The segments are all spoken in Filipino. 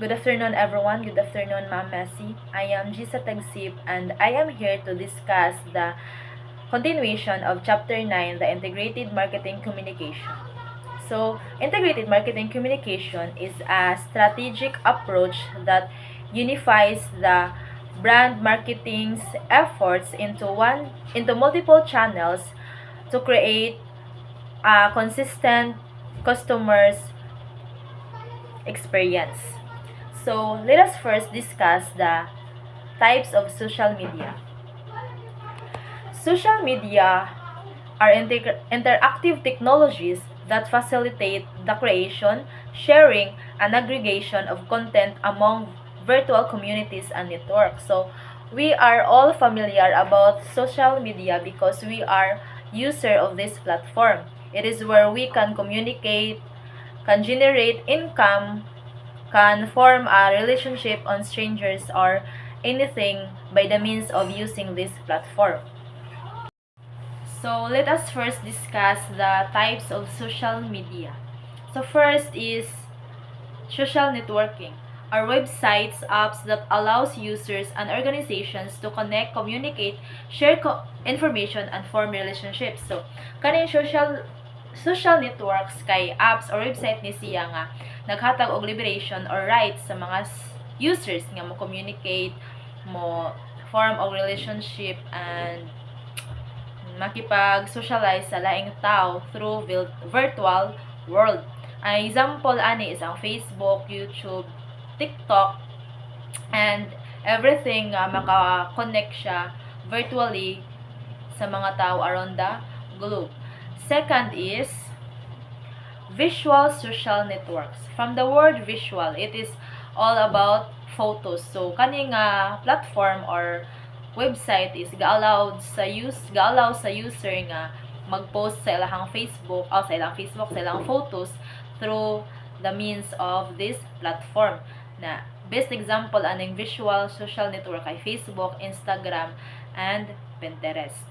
Good afternoon, everyone. Good afternoon, Ma'am Messi. I am Jessa and I am here to discuss the continuation of Chapter 9, the Integrated Marketing Communication. So, integrated marketing communication is a strategic approach that unifies the brand marketing's efforts into multiple channels to create a consistent customers experience. So, let us first discuss the types of social media. Social media are interactive technologies that facilitate the creation, sharing, and aggregation of content among virtual communities and networks. So, we are all familiar about social media because we are user of this platform. It is where we can communicate, can generate income, can form a relationship on strangers or anything by the means of using this platform. So let us first discuss the types of social media. So first is social networking, are websites, apps that allows users and organizations to connect, communicate, share information, and form relationships. So, kaning social networks kay apps or website ni siya nga naghatag og liberation or rights sa mga users nga mo communicate, mo form og relationship and makipag-socialize sa laing tao through virtual world. Ang example ani is ang Facebook, YouTube, TikTok, and everything maka-connect siya virtually sa mga tao around the globe. Second is visual social networks. From the word visual, it is all about photos. So kaning platform or website is gaalaw sa user nga mag-post sa ilang Facebook o sa ilang photos through the means of this platform. Na best example aning visual social network ay Facebook, Instagram, and Pinterest.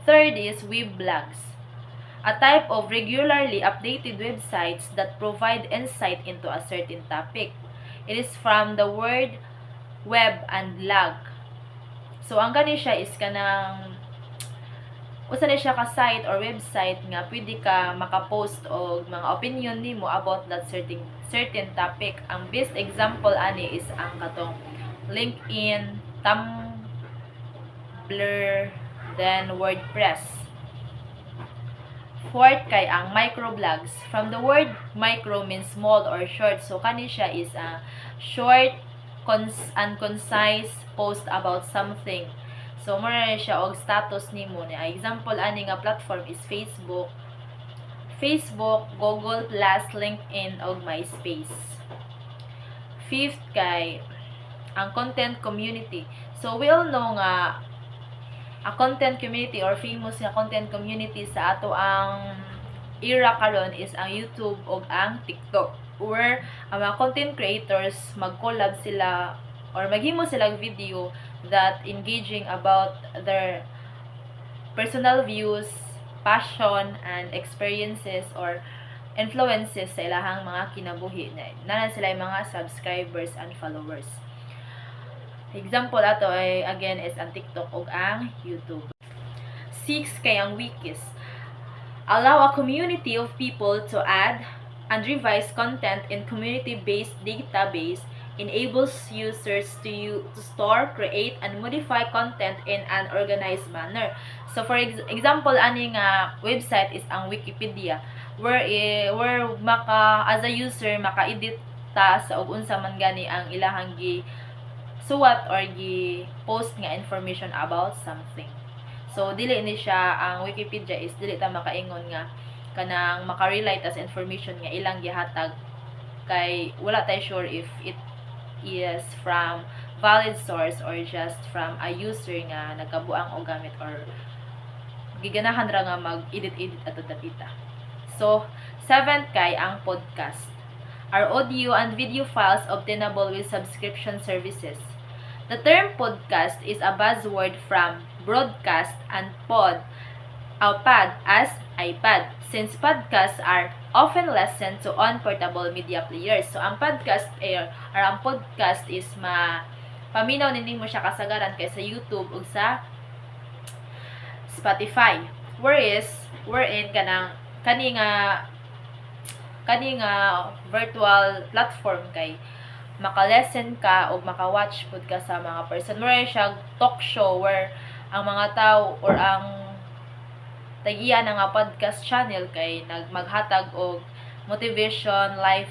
Third is web blogs, a type of regularly updated websites that provide insight into a certain topic. It is from the word web and log. So, ang gani siya is kanang usa na siya ka site or website nga pwede ka makapost og mga opinion nimo about that certain topic. Ang best example ani is ang katong LinkedIn, Tumblr, then WordPress. Fourth kay ang microblogs. From the word micro means small or short. So kani siya is a short and concise post about something. So mo na siya og status nimo ni. Example ani nga platform is Facebook, Google+, LinkedIn ug MySpace. Fifth kay ang content community. So we all know nga a content community or famous nga content community sa ato ang era karon is ang YouTube ug ang TikTok, where ang mga content creators mag-collab sila or maghimo silang video that engaging about their personal views, passion, and experiences or influences sa ilahang mga kinabuhi na sila yung mga subscribers and followers. Example ato ay again is ang TikTok ug ang YouTube. 6 kay ang wikis. Allow a community of people to add and revise content in community-based database, enables users to store, create, and modify content in an organized manner. So for example, ani nga website is ang Wikipedia, where as a user maka-edit ta sa ug unsa man gani ang ilahang suwat or post nga information about something. So dili ni siya ang Wikipedia is dili ta makaingon nga kanang maka-relate as information nga ilang gihatag kay wala tay sure if it is from valid source or just from a user nga nagkabuang og gamit or giganahan ra nga mag-edit ato dapita. So 7th kay ang podcast, are audio and video files obtainable with subscription services. The term podcast is a buzzword from broadcast and pad as iPad, since podcasts are often listened to on portable media players. So, ang podcast ang podcast is paminaw nini mo siya kasagaran kay sa YouTube ug sa Spotify. Wherein kani nga virtual platform kay maka-lesson ka o maka-watch pud ka sa mga person. Mura siya talk show where ang mga tao or ang tagiya nga podcast channel kay maghatag og motivation, life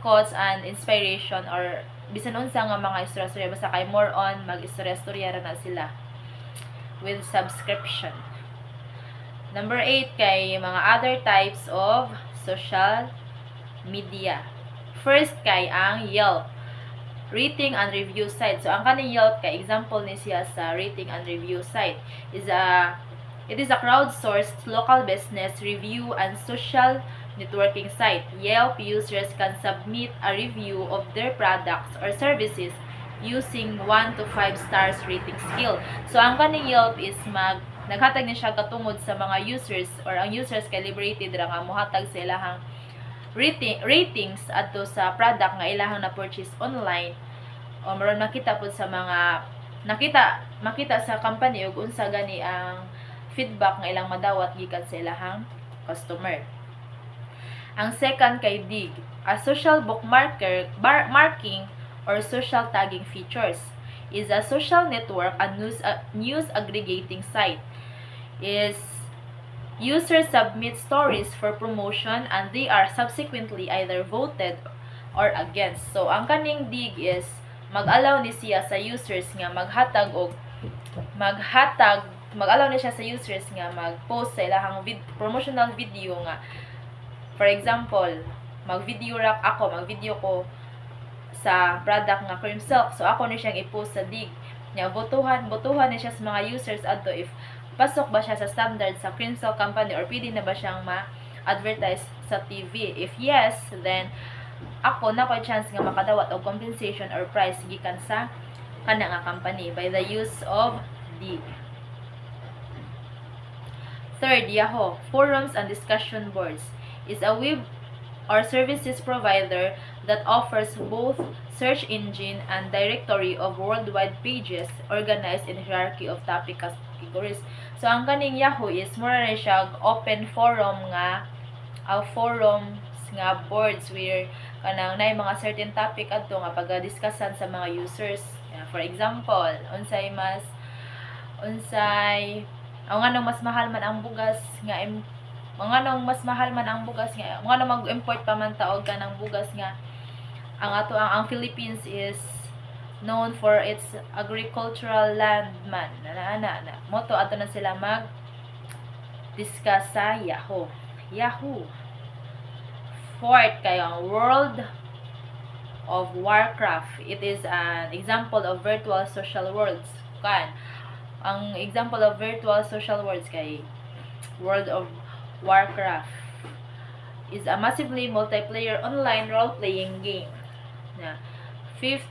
quotes and inspiration or bisan unsa nga mga istorya basta kay more on mag-istorya ra na sila with subscription. Number 8 kay mga other types of social media. First kay ang Yelp, rating and review site. So ang kaning Yelp kay example ni siya sa rating and review site it is a crowdsourced local business review and social networking site. Yelp users can submit a review of their products or services using 1 to 5 stars rating scale. So ang kaning Yelp is naghatag ni siya katungod sa mga users or ang users calibrated ra nga mohatag sa ilahang ratings adto sa product nga ilahang na purchase online o maron makita pud sa mga makita sa company ug unsa gani ang feedback nga ilang madawat gikan sa ilahang customer. Ang second kay Dig, a social marking or social tagging features is a social network and news aggregating site. Users submit stories for promotion and they are subsequently either voted or against. So, ang kaning Dig is mag-allow ni siya sa users nga mag-allow ni siya sa users nga mag-post sa ilahang promotional video nga. For example, mag-video ko sa product nga cream silk. So, ako ni siyang i-post sa Dig. Nga, botuhan ni siya sa mga users adto if pasok ba siya sa standard sa cream silk company or pwede na ba siyang ma-advertise sa TV. If yes, then ako na ko chance nga makadawat og compensation or price gikan sa kana nga company by the use of Dig. Third, Yahoo, forums and discussion boards, is a web or services provider that offers both search engine and directory of worldwide pages organized in hierarchy of topic categories. So, ang kaning Yahoo is mura na siya open forum forums nga boards where kanang nay mga certain topic adto nga pag-discussan sa mga users. For example, unsay mas mahal man ang bugas nga mag-import pa man taog ka ng bugas nga ang Philippines is known for its agricultural land man. Moto ato na sila mag-discuss sa Yahoo. Fourth kay ang World of Warcraft. It is an example of virtual social worlds. Ang example of virtual social worlds kay World of Warcraft is a massively multiplayer online role-playing game. Fifth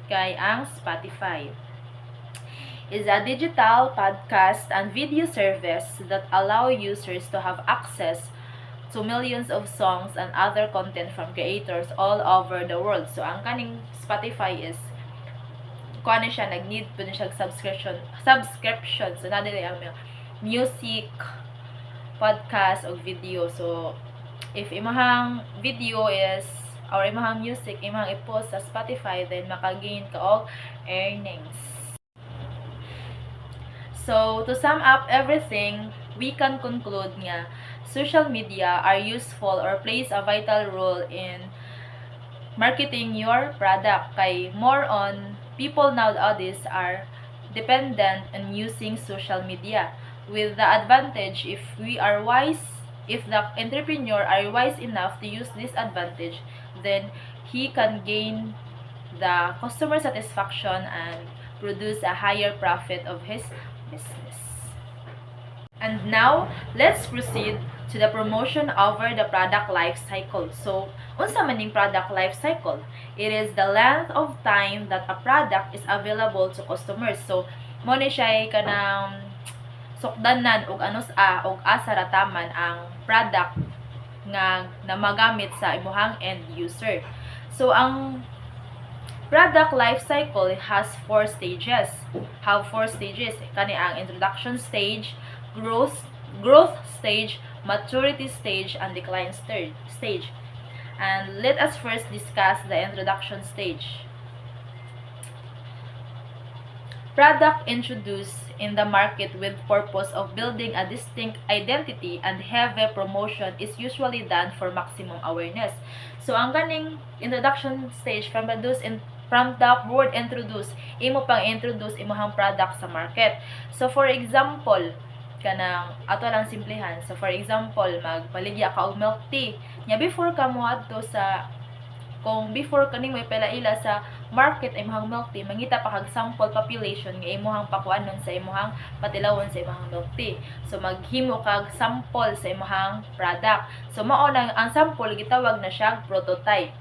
kay ang Spotify is a digital podcast and video service that allow users to have access to millions of songs and other content from creators all over the world. So ang kaning Spotify is kuan siya nag-need po siya subscription. So nadili ang music, podcast o video. So if imahang video is or imahang music imahang i-post sa Spotify, then makagain ka og earnings. So to sum up everything, we can conclude nga social media are useful or plays a vital role in marketing your product. Kay more on people nowadays are dependent on using social media. With the advantage, if the entrepreneur are wise enough to use this advantage, then he can gain the customer satisfaction and produce a higher profit of his business. And now, let's proceed to the promotion over the product life cycle. So, unsa man ning product life cycle? It is the length of time that a product is available to customers. So, mo ni siya kanang sukdanan og asa rataman ang product nga na magamit sa imuhang end user. So ang product life cycle has 4 stages. Have 4 stages. Kani ang introduction stage, growth stage, maturity stage, and decline stage. And let us first discuss the introduction stage. Product introduced in the market with purpose of building a distinct identity and heavy promotion is usually done for maximum awareness. So ang ganing introduction stage from the word introduce, imo pang introduce imong product sa market. So for example, kanang ato lang simplihan. So for example, magpaligya ka og milk tea. Nya before ka mo adto sa kung before kaning may palaila sa market ay imong milk tea, mangita pa kag sample population nga imong pakuanon sa imong patilawon sa imong milk tea. So maghimo kag sample sa imong product. So mao na ang sample gitawag na siya prototype.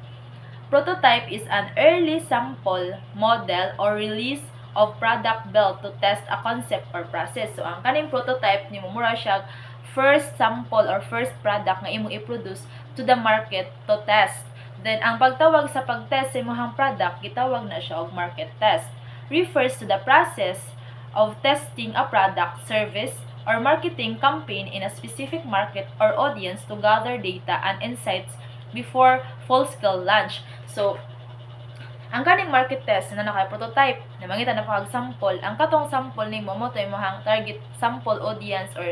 Prototype is an early sample, model, or release of product built to test a concept or process. So ang kaning prototype nimo mura siya first sample or first product nga imong i-produce to the market to test. Then, ang pagtawag sa pag-test sa imong product, gitawag na siya og market test. Refers to the process of testing a product, service, or marketing campaign in a specific market or audience to gather data and insights before full-scale launch. So, ang kaning market test na naka-prototype, na mangita na pag sample, ang katong sample nimo mo to imong target sample audience or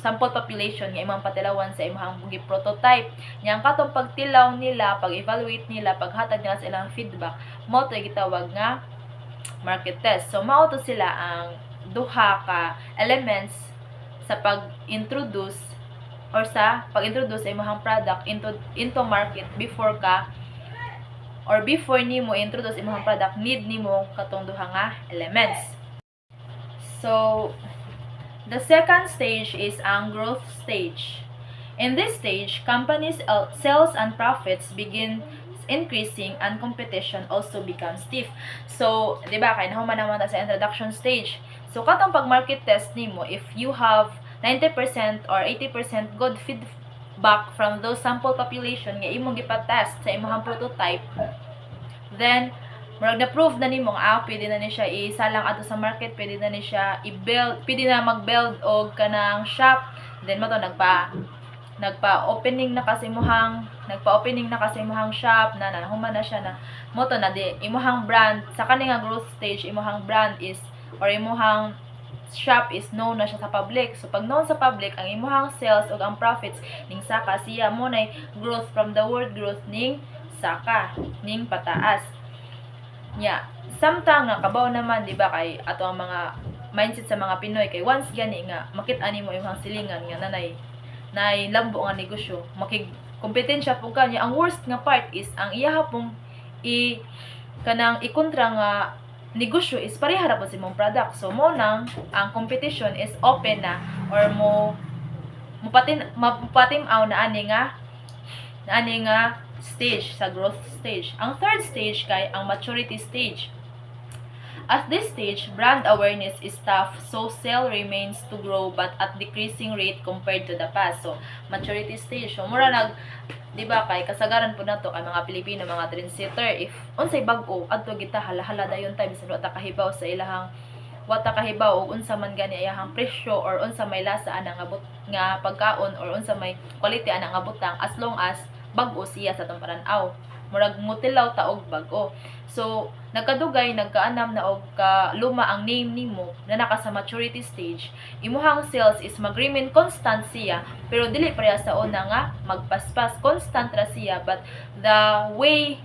sample population nga imong patilawan sa imong prototype. Yang katong pagtilaw nila, pag-evaluate nila, paghatag nila sa ilang feedback, mo to gitawag nga market test. So mao to sila ang duha ka elements sa pag-introduce or sa pag-introduce sa imong product into market before ka or before nimo introduce imong product, need nimo katong duha nga elements. So the second stage is ang growth stage. In this stage, companies' sales and profits begin increasing and competition also becomes stiff. So, di ba, kaya nahuman naman sa introduction stage. So, katong pag-market test nimo, if you have 90% or 80% good feedback from those sample population nga imong gipa-test sa imong prototype, then murag na-prove na nimo nga pwede na ni siya isalang ato sa market, pwede na ni siya i-build, pwede na mag-build og kanang shop. Then mo to nagpa-opening na kasi imong shop na nahuman na siya na mo to na di imong brand sa kaning growth stage, imong brand is or imong shop is known na siya sa public. So pag known sa public ang imong sales ug ang profits ning saka siya mo nay growth from the word growth ning saka ning pataas. Yeah, samtang nakabaw naman, di ba, kay ato ang mga mindset sa mga Pinoy kay once gani nga makit-ani mo imong silingan nga nanay lambo nga negosyo, makig-kompetensya pug kanya. Ang worst nga part is ang iyaha pong kanang ikontra nga negosyo is pareha ra po sa imong product. So mo nang ang competition is open na or mapatimaw na ani nga stage sa growth stage. Ang third stage kay ang maturity stage. At this stage, brand awareness is tough, so sale remains to grow but at decreasing rate compared to the past. So maturity stage. So mura di ba kay kasagaran po nato kay mga Pilipino, mga trendsetter, if unsay bag-o adto kita hala dayon time bisan wata kahibaw sa ilahang wata kahibaw og unsa man gani ayahang presyo or unsa may lasa ana nga pagkaon or unsa may quality ana nga butang, as long as bag-o siya sa tamparanaw, murag mutilaw ta og bag-o. So nagkadugay nagkaanam na og luma ang name nimo na naka sa maturity stage, imuhang sales is mag-remain constant siya pero dili pareha sa una nga magpaspas, constant ra siya, but the way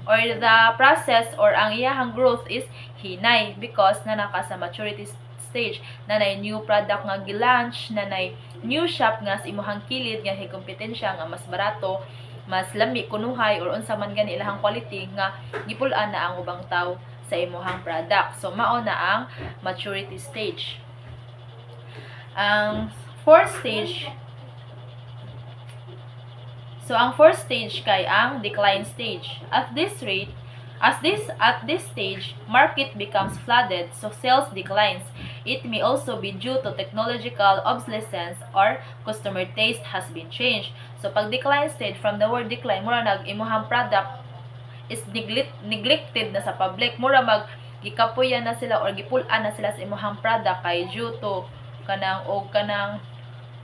or the process or ang iyahang growth is hinay because na naka sa maturity stage, nanay new product nga gi-launch, nanay new shop nga sa imuhang kilid nga higkompetensya nga mas barato, mas lami kunuhay or unsa man gani ilahang quality nga gipul-an na ang ubang tawo sa imuhang product. So mao na ang maturity stage. Ang fourth stage, so ang fourth stage kay ang decline stage. At this stage, market becomes flooded, so sales declines. It may also be due to technological obsolescence or customer taste has been changed. So pag decline stage, from the word decline, mura nag imuhang product is neglected na sa public, mura mag gikapuyan na sila or gipulan na sila sa imuhang product kay due to kanang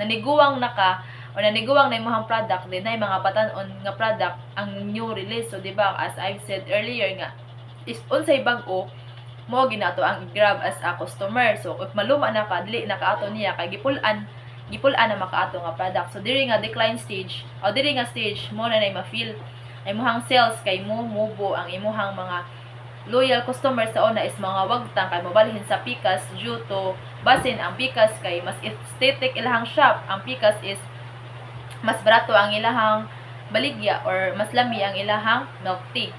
naniguwang naka or naniguwang na imuhang product din na mga batan-on nga product ang new release. So diba, as I've said earlier nga, is unsay bag-o mo ginato ang grab as a customer. So if maluma na ka, dili na kaato niya kay gipulan na makaato nga product. So diri nga decline stage o diri nga stage mo na ma-feel ay imuhang sales kay mo mubo ang imuhang mga loyal customers sa una is mga wagtang kay mobalhin sa Pikas due to basin ang Pikas kay mas aesthetic ilahang shop. Ang Pikas is mas barato ang ilahang baligya or mas lami ang ilahang milk tea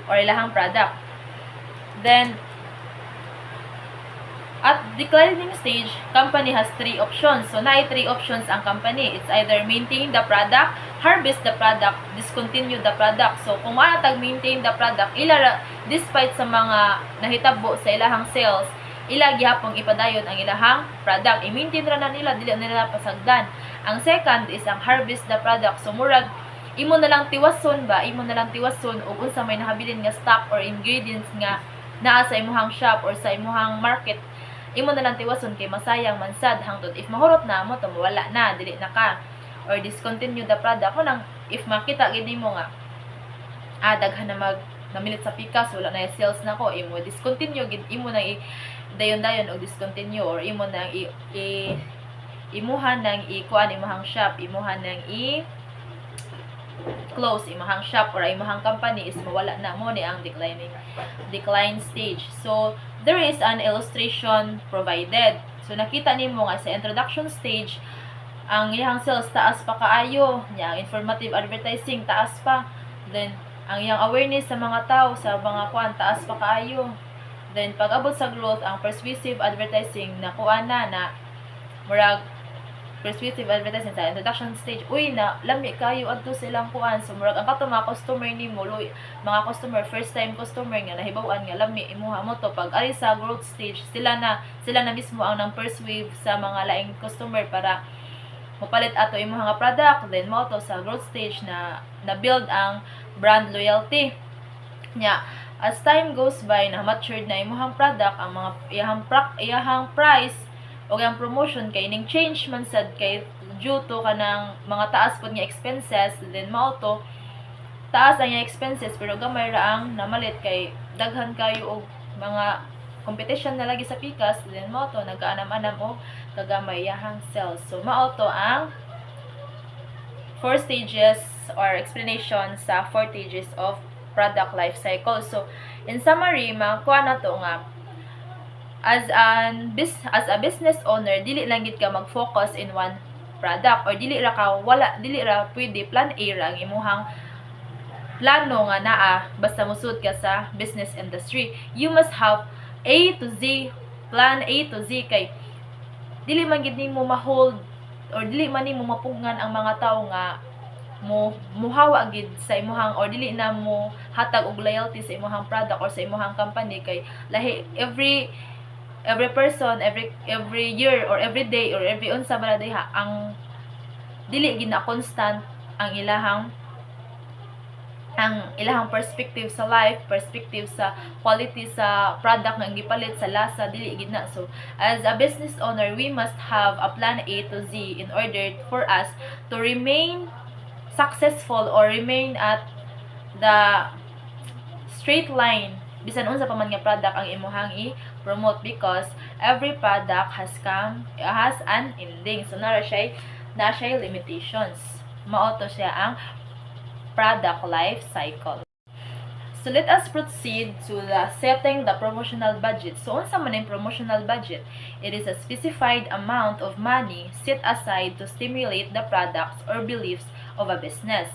or ilahang product. Then at declining stage, company has 3 options. So naay 3 options ang company. It's either maintain the product, harvest the product, discontinue the product. So kung maatag maintain the product, despite sa mga nahitabo sa ilahang sales, ila gihapon ipadayon ang ilahang product. I-maintain ra na nila, dili nila pasagdan. Ang second is ang harvest the product. So murag imo na lang tiwason ug unsa may nahabilin nga stock or ingredients nga naa sa imuhang shop or sa imuhang market, imo na lang tiwason kay masayang mansad hangtod if mahurot na mo to mawala na, dili na ka, or discontinue the product mo nang if makita gid mo nga daghan na namilit sa Pikas, wala na sales na ko, imo discontinue gid, imo nang dayon-dayon og discontinue or imo nang imuhan nang ikuan imahang shop, imuhan nang close imahang shop or imahang company is mawala na mo ni ang decline stage. So there is an illustration provided. So nakita nimo nga sa introduction stage ang iyang sales taas pa kaayo, yang informative advertising taas pa, then ang iyang awareness sa mga tao sa mga kuan taas pa kaayo, then pag abot sa growth ang persuasive advertising na kuan na murag persuasive advertising sa introduction stage, uy na lami kayo adto silang kuan. So murag ang kato mga customer nimo, mga customer, first time customer nga nahibaw-an nga lami imuha mo to. Pag ari sa growth stage, sila na mismo ang nang persuade sa mga laing customer para mopalit ato imuha nga product. Then mo to sa growth stage na build ang brand loyalty nya. As time goes by, na matured na imuhang product, ang mga iyahang price o ang promotion kay ning change man sad kay due to kanang mga taas pud nga expenses. Then mao to taas ang expenses pero gamay ra ang namalit kay daghan kayo og mga competition na lagi sa Pikas. Then mao to nagaanam-anam og kagamay yahang sales. So mao to ang 4 stages or explanation sa 4 stages of product life cycle. So in summary, makuha na to nga as a business owner, dili lang gid ka mag-focus in one product or dili ra pwede plan A ra ang imuhang plano nga naa basta musud ka sa business industry. You must have A to Z, plan A to Z kay dili man gid nimo ma-hold or dili man nimo mapungan ang mga tawo nga muhawa gid sa imuhang or dili na mo hatag og loyalty sa imuhang product or sa imuhang company kay lahi every person, every year or every day or every unsa ba diha ang dili gid na constant ang ilahang perspective sa life, perspective sa quality sa product nga gipalit sa lasa, dili gid na. So as a business owner, we must have a plan A to Z in order for us to remain successful or remain at the straight line bisan unsa pa man nga product ang imuhang i-promote, because every product has an ending. So na siya limitations. Mao to siya ang product life cycle. So let us proceed to the setting the promotional budget. So unsa man ang promotional budget? It is a specified amount of money set aside to stimulate the products or beliefs of a business,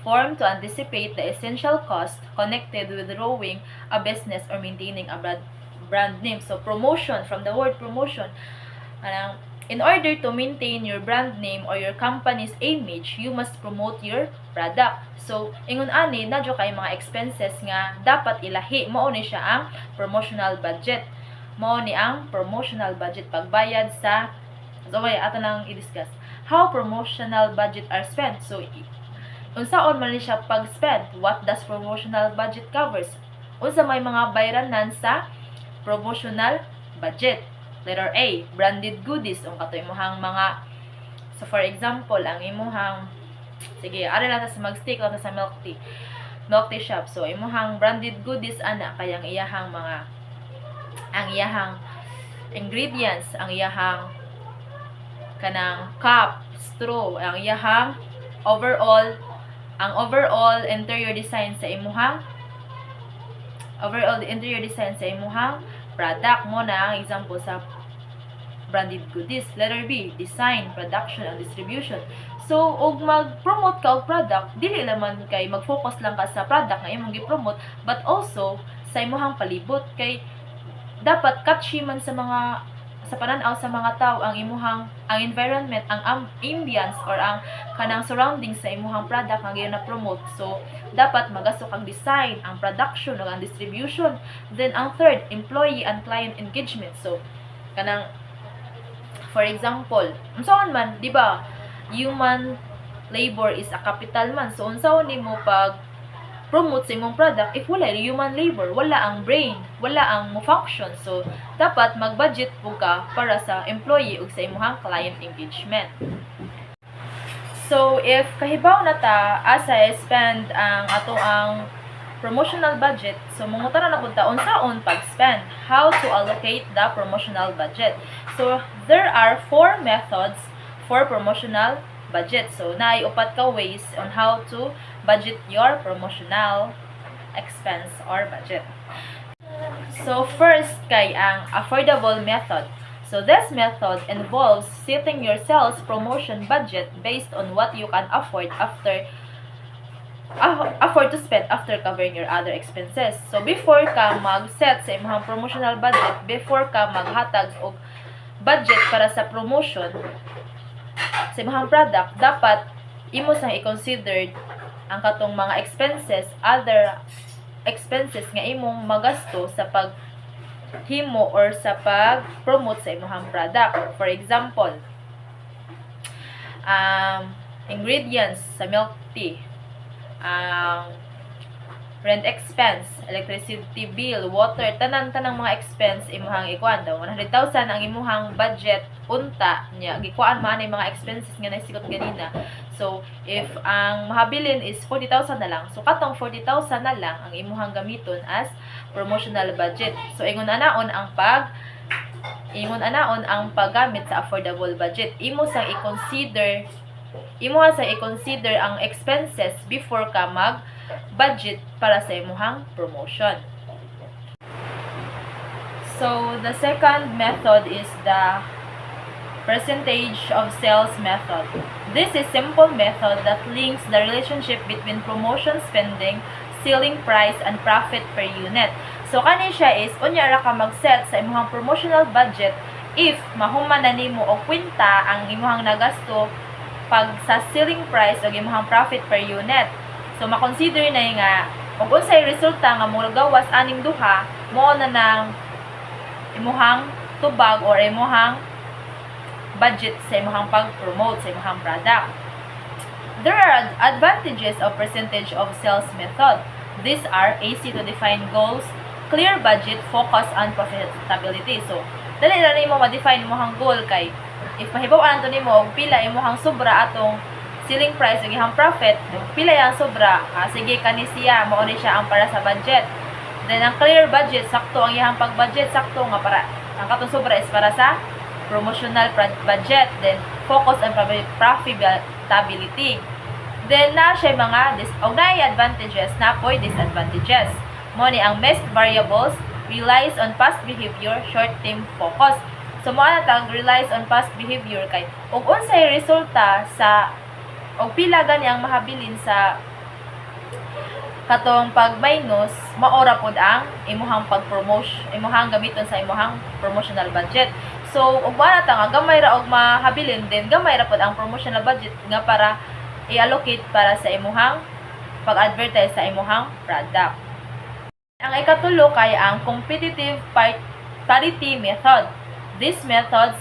formed to anticipate the essential cost connected with growing a business or maintaining a brand name. So promotion, from the word promotion, in order to maintain your brand name or your company's image, you must promote your product. So ingon ani nadyo kay mga expenses nga dapat ilahi, mao ni siya ang promotional budget. mao ni ang promotional budget, pagbayad sa. So ato nang i-discuss how promotional budget are spent. So unsaon man ni siya pag-spend? What does promotional budget covers? Unsa may mga bayranan sa promotional budget? Letter A, branded goodies. Ang kato imuhang mga, so for example, ang imuhang, sige, ari lang ta sa mag-stick lang ta sa milk tea shop. So imuhang branded goodies ana kay ang iyahang mga, ang iyahang ingredients, ang iyahang kanang cup, straw, ang iyahang overall interior design sa imuhang product mo na ang example sa branded goodies. Letter B, design, production, and distribution. So, og mag-promote ka og product, dili naman kay mag-focus lang ka sa product nga imong gi-promote, but also sa imong palibot, kay dapat catchy man sa mga, sa pananaw sa mga tao ang environment, ang ambience or ang kanang surroundings sa imuhang product nga giyon na promote. So dapat magasok ang design, ang production ug ang distribution. Then ang third, employee and client engagement. So kanang, for example, unsaon man, di ba, human labor is a capital man. So unsaon nimo pag promote sa imong product if wala human labor, wala ang brain, wala ang function. So dapat mag-budget po ka para sa employee ug sa imong client engagement. So if kahibaw na ta asa spend ang ato ang promotional budget, so mangutana na pud ta unsaon pag-spend, how to allocate the promotional budget. So there are 4 methods for promotional budget. So naay upat ka ways on how to budget your promotional expense or budget. So first kay ang affordable method. So this method involves setting your sales promotion budget based on what you can afford to spend after covering your other expenses. So before ka mag-set sa imong promotional budget, before ka maghatag og budget para sa promotion sa imong product, dapat imo sang i-consider ang katong mga expenses, other expenses nga imong magasto sa paghimo or sa pag-promote sa imong product. For example, ingredients sa milk tea, rent expense, electricity bill, water, tanang mga expense imuhang ikuan daw 100,000 ang imuhang budget unta nya gikuan man ay mga expenses nga naisikot ganina. So if ang mahabilin is 40,000 na lang, so katong 40,000 na lang ang imuhang gamiton as promotional budget. So ingon anaon ang paggamit sa affordable budget. Imo sang i-consider ang expenses before ka mag-budget para sa imuhang promotion. So, the second method is the percentage of sales method. This is simple method that links the relationship between promotion spending, selling price, and profit per unit. So, kani siya is, unya ra ka mag-set sa imuhang promotional budget if mahuman na nimo og kwenta ang imuhang nagasto pag sa selling price o imuhang profit per unit. So makonsider na nga ug unsay resulta nga mogawas aning duha, mo na nang imuhang tubag or imuhang budget sa imuhang pag-promote sa imuhang product. There are advantages of percentage of sales method. These are easy to define goals, clear budget, focus on profitability. So dali na nimo ma-define imuhang goal kay if mahibaw-an to nimo og pila imuhang sobra atong selling price ug ihang profit, pila yang sobra, sige kani siya mao ni siya ang para sa budget. Then ang clear budget, sakto ang ihang pag-budget, sakto nga para ang katong sobra is para sa promotional budget. Then focus on profitability. Then na siya mga advantages na poy disadvantages. Mo ni ang missed variables relies on past behavior, short-term focus. So mo na tag relies on past behavior kay ug unsay resulta sa og pila gani ang mahabilin sa katong pag-minus, maora pod ang imuhang pag-promote, imuhang gamiton sa imuhang promotional budget. So ug wala ta nga gamay ra og mahabilin, then gamay ra pod ang promotional budget nga para i-allocate para sa imuhang pag-advertise sa imuhang product. Ang ikatulo kay ang competitive parity method. This method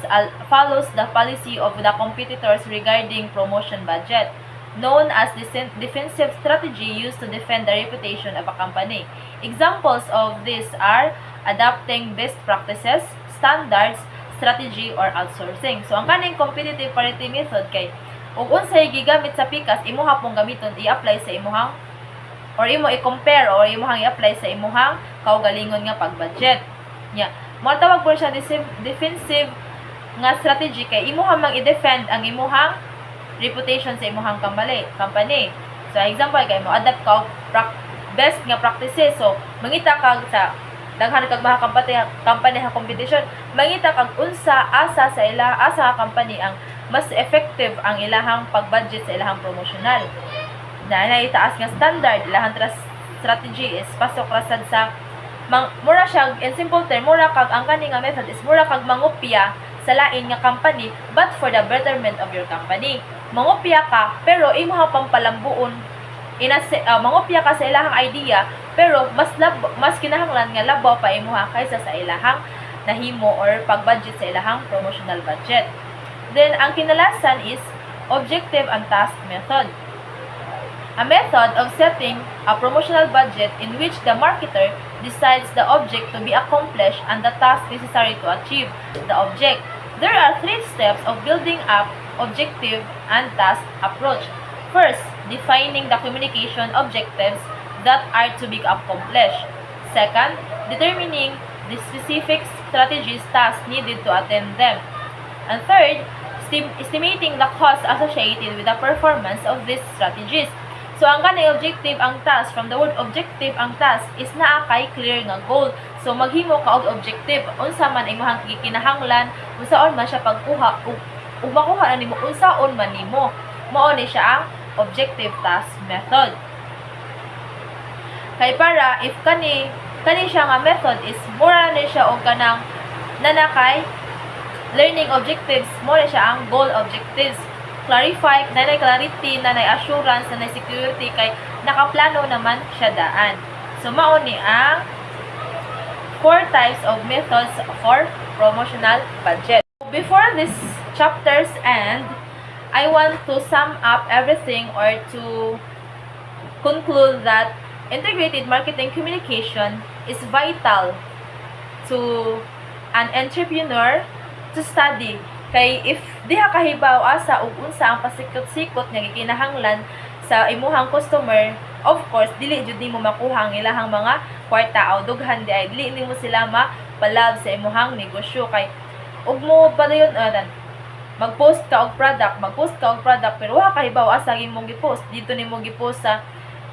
follows the policy of the competitors regarding promotion budget, known as defensive strategy used to defend the reputation of a company. Examples of this are adopting best practices, standards, strategy, or outsourcing. So, ang kaning competitive parity method kay ug unsay gigamit sa pikas, imuha pong gamiton i-apply sa imuhang or imo i-compare or imuhang i-apply sa imuhang kaugalingon nga pag-budget. Nya, mo tawag po siya defensive nga strategy kay imuha mang i-defend ang imuhang reputation sa imuhang company. So, example kay mo adapt ka best nga practices. So, mangita kag sa daghan kag mga company ha competition, mangita kag unsa asa ka company ang mas effective ang ilahang pag-budget sa ilahang promotional. Na itaas nga standard ilahang strategy is pasok rasad sa mura siya, in simple term, mura kag ang kani nga method is mura kag mangupya sa lain nga company but for the betterment of your company. Mangupya ka pero imong pampalambuon mangupya ka sa ilahang idea pero mas kinahanglan nga labaw pa imuha kaysa sa ilahang nahimo or pag-budget sa ilahang promotional budget. Then ang kinalasan is objective and task method. A method of setting a promotional budget in which the marketer decides the object to be accomplished and the task necessary to achieve the object. There are 3 steps of building up objective and task approach. First, defining the communication objectives that are to be accomplished. Second, determining the specific strategies tasks needed to attain them. And third, estimating the cost associated with the performance of these strategies. So, ang kanay objective ang task, from the word objective ang task, is naa kay clear nga goal. So, maghimo ka og objective. Unsa man imong kinahanglan, unsaon man siya pagkuha, ug makuha na nimo, unsaon man nimo. Mao ni siya ang objective task method. Kay para, if kani siya nga method is, mura ni siya og kanang nanakay, learning objectives, mo na siya ang goal objectives. Clarify, nanay clarity, nanay assurance, nanay security, kay nakaplano naman siya daan. So, mao ni ang 4 types of methods for promotional budget. Before this chapters end, I want to sum up everything or to conclude that integrated marketing communication is vital to an entrepreneur to study. Kay if diha kahibaw asa ug unsa ang pasikot-sikot nga gikinahanglan sa imuhang customer, of course dili jud nimo makuha ang ilahang mga kwarta o dughan di ay dili nimo sila mapalab sa imuhang negosyo. Kay ug mo padayon mag-post ka og product pero wa kahibaw asa imong gi-post, dito nimo gi-post sa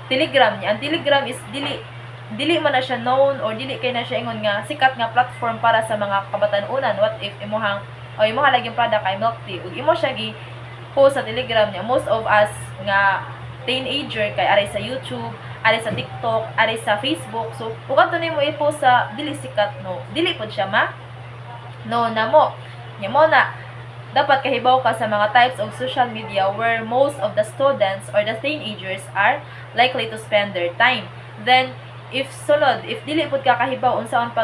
Telegram niya. Ang Telegram is dili man na siya known or dili kay na siya ingon nga sikat nga platform para sa mga kabatan-unan. What if imuhang laging product ay milk tea ug imo siya gi-post sa Telegram niya. Most of us nga teenager kay ari sa YouTube, ari sa TikTok, ari sa Facebook. So ug ato nimo i-post sa dili sikat, no, dili pod siya namo. Nya mo na dapat kahibaw ka sa mga types of social media where most of the students or the teenagers are likely to spend their time. Then if dili pud ka kahibaw unsaon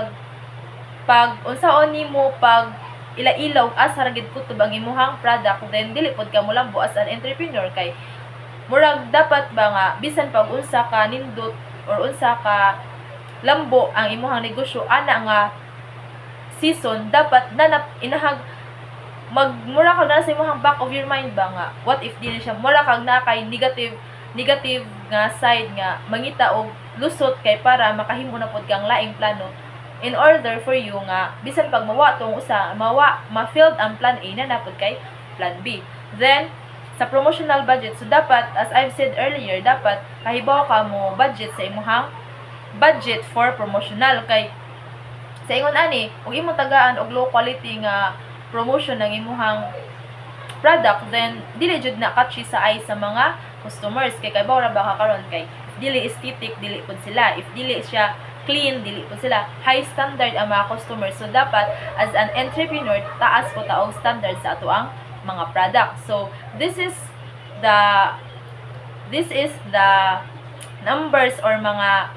unsaon nimo pag ilailaw asa ra gid kutob ang imuhang product, then dili pud ka molambo as an entrepreneur. Kay murag dapat ba nga bisan pag unsa ka nindot or unsa ka lambo ang imuhang negosyo ana nga season, dapat inahag magmura kag na sa imong back of your mind ba nga what if di na siya mura kag na kay negative nga side nga mangita og lusot kay para makahimo na pod kang laing plano in order for you nga bisan pag mawa tong ma-failed ang plan A na napod kay plan B. Then sa promotional budget, so dapat as I've said earlier, dapat kahibaw ka mo budget sa imong budget for promotional. Kay sa ingon ani ug imong tagaan og low quality nga promotion ng imuhang product, then dili jud na catchy sa eye sa mga customers. Kay kay bawra ba ka karon kay dili aesthetic, dili pud sila. If dili siya clean, dili pud sila. High standard ang mga customers. So dapat as an entrepreneur, taas po taong standard sa ato ang mga product. So this is the numbers or mga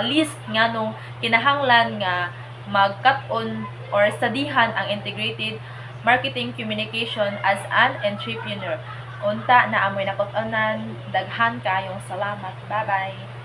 list nga nung kinahanglan nga magkat-on or studihan ang integrated marketing communication as an entrepreneur. Unta na amoy nakot-onan, daghan kayong salamat. Bye-bye.